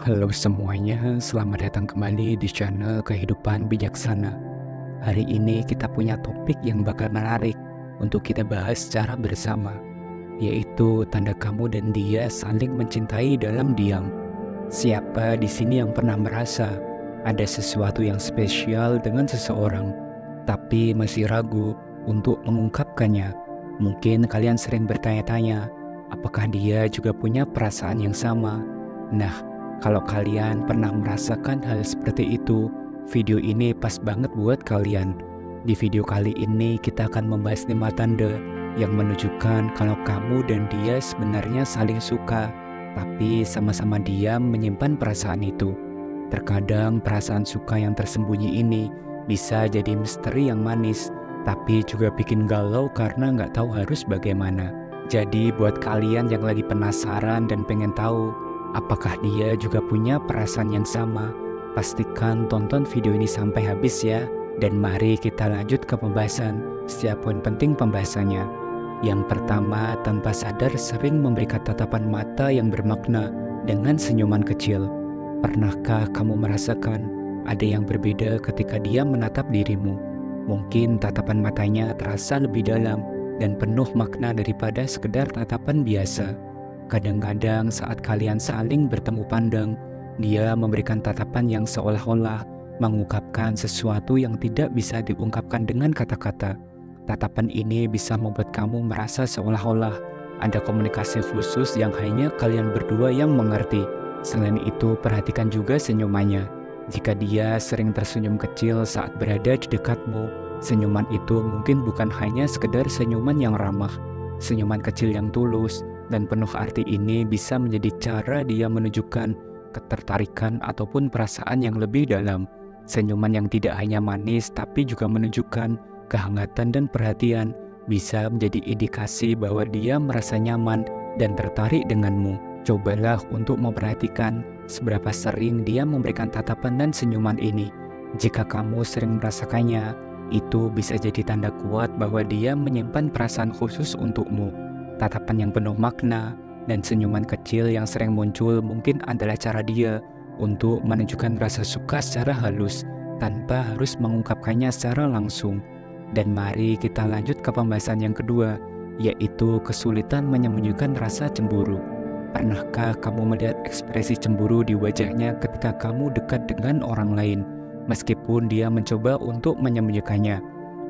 Halo semuanya, selamat datang kembali di channel Kehidupan Bijaksana. Hari ini kita punya topik yang bakal menarik untuk kita bahas secara bersama, yaitu tanda kamu dan dia saling mencintai dalam diam. Siapa di sini yang pernah merasa ada sesuatu yang spesial dengan seseorang, tapi masih ragu untuk mengungkapkannya? Mungkin kalian sering bertanya-tanya, apakah dia juga punya perasaan yang sama? Nah, kalau kalian pernah merasakan hal seperti itu, video ini pas banget buat kalian. Di video kali ini kita akan membahas 5 tanda yang menunjukkan kalau kamu dan dia sebenarnya saling suka, tapi sama-sama diam menyimpan perasaan itu. Terkadang perasaan suka yang tersembunyi ini bisa jadi misteri yang manis, tapi juga bikin galau karena nggak tahu harus bagaimana. Jadi buat kalian yang lagi penasaran dan pengen tahu apakah dia juga punya perasaan yang sama, pastikan tonton video ini sampai habis ya. Dan mari kita lanjut ke pembahasan setiap poin penting pembahasannya. Yang pertama, tanpa sadar sering memberikan tatapan mata yang bermakna dengan senyuman kecil. Pernahkah kamu merasakan ada yang berbeda ketika dia menatap dirimu? Mungkin tatapan matanya terasa lebih dalam dan penuh makna daripada sekedar tatapan biasa. Kadang-kadang saat kalian saling bertemu pandang, dia memberikan tatapan yang seolah-olah mengungkapkan sesuatu yang tidak bisa diungkapkan dengan kata-kata. Tatapan ini bisa membuat kamu merasa seolah-olah ada komunikasi khusus yang hanya kalian berdua yang mengerti. Selain itu, perhatikan juga senyumannya. Jika dia sering tersenyum kecil saat berada di dekatmu, senyuman itu mungkin bukan hanya sekedar senyuman yang ramah. Senyuman kecil yang tulus dan penuh arti ini bisa menjadi cara dia menunjukkan ketertarikan ataupun perasaan yang lebih dalam. Senyuman yang tidak hanya manis tapi juga menunjukkan kehangatan dan perhatian bisa menjadi indikasi bahwa dia merasa nyaman dan tertarik denganmu. Cobalah untuk memperhatikan seberapa sering dia memberikan tatapan dan senyuman ini. Jika kamu sering merasakannya, itu bisa jadi tanda kuat bahwa dia menyimpan perasaan khusus untukmu. Tatapan yang penuh makna dan senyuman kecil yang sering muncul mungkin adalah cara dia untuk menunjukkan rasa suka secara halus tanpa harus mengungkapkannya secara langsung. Dan mari kita lanjut ke pembahasan yang kedua, yaitu kesulitan menyembunyikan rasa cemburu. Pernahkah kamu melihat ekspresi cemburu di wajahnya ketika kamu dekat dengan orang lain, meskipun dia mencoba untuk menyembunyikannya?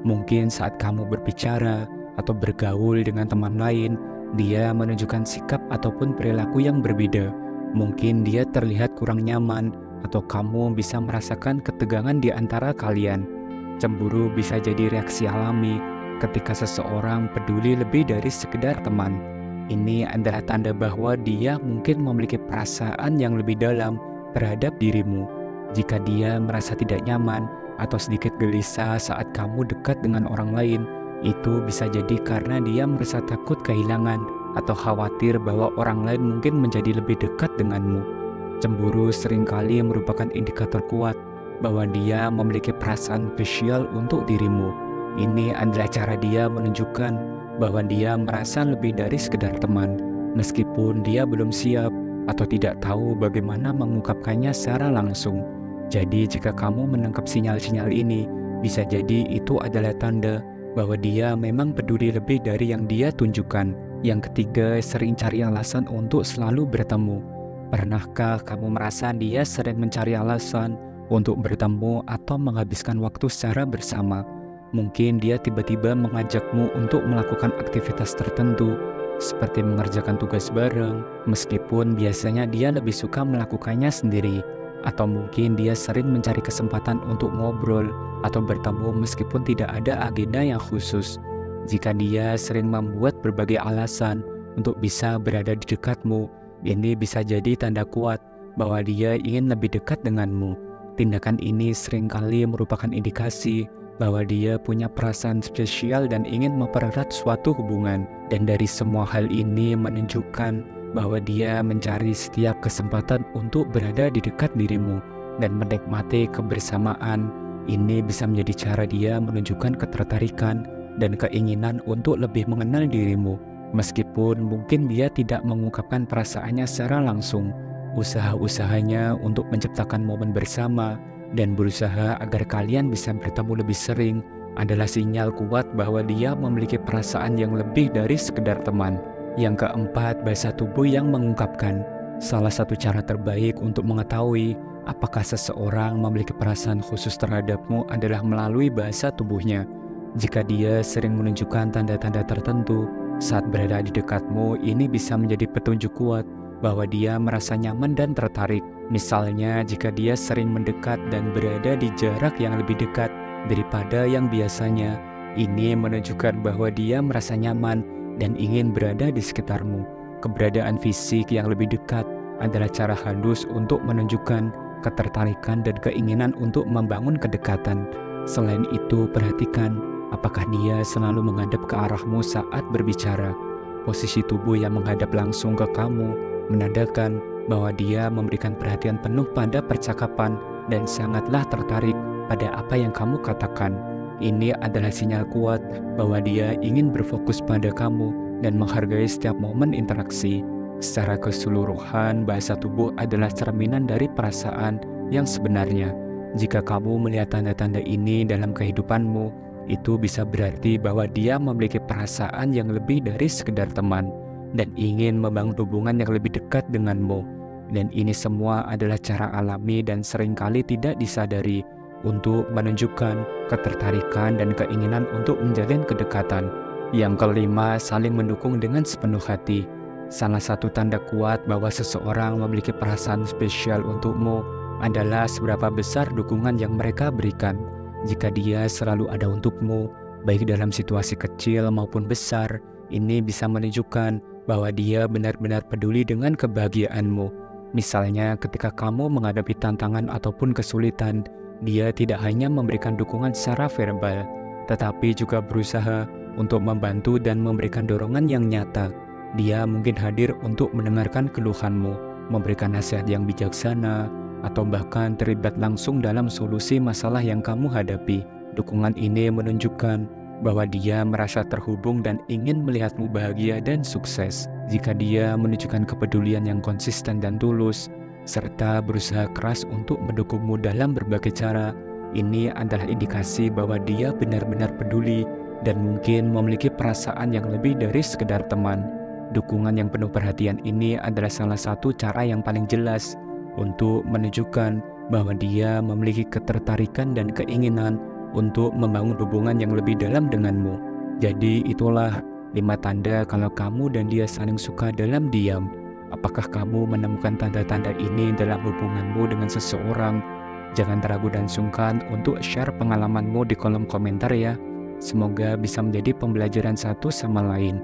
Mungkin saat kamu berbicara atau bergaul dengan teman lain, dia menunjukkan sikap ataupun perilaku yang berbeda. Mungkin dia terlihat kurang nyaman atau kamu bisa merasakan ketegangan di antara kalian. Cemburu bisa jadi reaksi alami ketika seseorang peduli lebih dari sekedar teman. Ini adalah tanda bahwa dia mungkin memiliki perasaan yang lebih dalam terhadap dirimu. Jika dia merasa tidak nyaman atau sedikit gelisah saat kamu dekat dengan orang lain, itu bisa jadi karena dia merasa takut kehilangan atau khawatir bahwa orang lain mungkin menjadi lebih dekat denganmu. Cemburu seringkali merupakan indikator kuat bahwa dia memiliki perasaan spesial untuk dirimu. Ini adalah cara dia menunjukkan bahwa dia merasa lebih dari sekedar teman, meskipun dia belum siap atau tidak tahu bagaimana mengungkapkannya secara langsung. Jadi jika kamu menangkap sinyal-sinyal ini, bisa jadi itu adalah tanda bahwa dia memang peduli lebih dari yang dia tunjukkan. Yang ketiga, sering cari alasan untuk selalu bertemu. Pernahkah kamu merasa dia sering mencari alasan untuk bertemu atau menghabiskan waktu secara bersama? Mungkin dia tiba-tiba mengajakmu untuk melakukan aktivitas tertentu, seperti mengerjakan tugas bareng, meskipun biasanya dia lebih suka melakukannya sendiri. Atau mungkin dia sering mencari kesempatan untuk ngobrol atau bertemu meskipun tidak ada agenda yang khusus. Jika dia sering membuat berbagai alasan untuk bisa berada di dekatmu, ini bisa jadi tanda kuat bahwa dia ingin lebih dekat denganmu. Tindakan ini seringkali merupakan indikasi bahwa dia punya perasaan spesial dan ingin mempererat suatu hubungan. Dan dari semua hal ini menunjukkan bahwa dia mencari setiap kesempatan untuk berada di dekat dirimu dan menikmati kebersamaan. Ini bisa menjadi cara dia menunjukkan ketertarikan dan keinginan untuk lebih mengenal dirimu, meskipun mungkin dia tidak mengungkapkan perasaannya secara langsung. Usaha-usahanya untuk menciptakan momen bersama dan berusaha agar kalian bisa bertemu lebih sering adalah sinyal kuat bahwa dia memiliki perasaan yang lebih dari sekedar teman. Yang keempat, bahasa tubuh yang mengungkapkan. Salah satu cara terbaik untuk mengetahui apakah seseorang memiliki perasaan khusus terhadapmu adalah melalui bahasa tubuhnya. Jika dia sering menunjukkan tanda-tanda tertentu saat berada di dekatmu, ini bisa menjadi petunjuk kuat bahwa dia merasa nyaman dan tertarik. Misalnya, jika dia sering mendekat dan berada di jarak yang lebih dekat daripada yang biasanya, ini menunjukkan bahwa dia merasa nyaman dan ingin berada di sekitarmu. Keberadaan fisik yang lebih dekat adalah cara halus untuk menunjukkan ketertarikan dan keinginan untuk membangun kedekatan. Selain itu, perhatikan apakah dia selalu menghadap ke arahmu saat berbicara. Posisi tubuh yang menghadap langsung ke kamu menandakan bahwa dia memberikan perhatian penuh pada percakapan dan sangatlah tertarik pada apa yang kamu katakan. Ini adalah sinyal kuat bahwa dia ingin berfokus pada kamu dan menghargai setiap momen interaksi. Secara keseluruhan, bahasa tubuh adalah cerminan dari perasaan yang sebenarnya. Jika kamu melihat tanda-tanda ini dalam kehidupanmu, itu bisa berarti bahwa dia memiliki perasaan yang lebih dari sekedar teman dan ingin membangun hubungan yang lebih dekat denganmu. Dan ini semua adalah cara alami dan seringkali tidak disadari untuk menunjukkan ketertarikan dan keinginan untuk menjalin kedekatan. Yang kelima, saling mendukung dengan sepenuh hati. Salah satu tanda kuat bahwa seseorang memiliki perasaan spesial untukmu adalah seberapa besar dukungan yang mereka berikan. Jika dia selalu ada untukmu, baik dalam situasi kecil maupun besar, ini bisa menunjukkan bahwa dia benar-benar peduli dengan kebahagiaanmu. Misalnya, ketika kamu menghadapi tantangan ataupun kesulitan, dia tidak hanya memberikan dukungan secara verbal, tetapi juga berusaha untuk membantu dan memberikan dorongan yang nyata. Dia mungkin hadir untuk mendengarkan keluhanmu, memberikan nasihat yang bijaksana, atau bahkan terlibat langsung dalam solusi masalah yang kamu hadapi. Dukungan ini menunjukkan bahwa dia merasa terhubung dan ingin melihatmu bahagia dan sukses. Jika dia menunjukkan kepedulian yang konsisten dan tulus, serta berusaha keras untuk mendukungmu dalam berbagai cara, ini adalah indikasi bahwa dia benar-benar peduli dan mungkin memiliki perasaan yang lebih dari sekedar teman. Dukungan yang penuh perhatian ini adalah salah satu cara yang paling jelas untuk menunjukkan bahwa dia memiliki ketertarikan dan keinginan untuk membangun hubungan yang lebih dalam denganmu. Jadi itulah 5 tanda kalau kamu dan dia saling suka dalam diam. Apakah kamu menemukan tanda-tanda ini dalam hubunganmu dengan seseorang? Jangan ragu dan sungkan untuk share pengalamanmu di kolom komentar ya. Semoga bisa menjadi pembelajaran satu sama lain.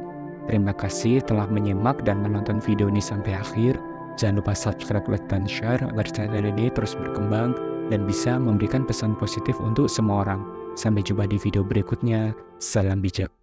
Terima kasih telah menyimak dan menonton video ini sampai akhir. Jangan lupa subscribe, like, dan share agar channel ini terus berkembang dan bisa memberikan pesan positif untuk semua orang. Sampai jumpa di video berikutnya. Salam bijak.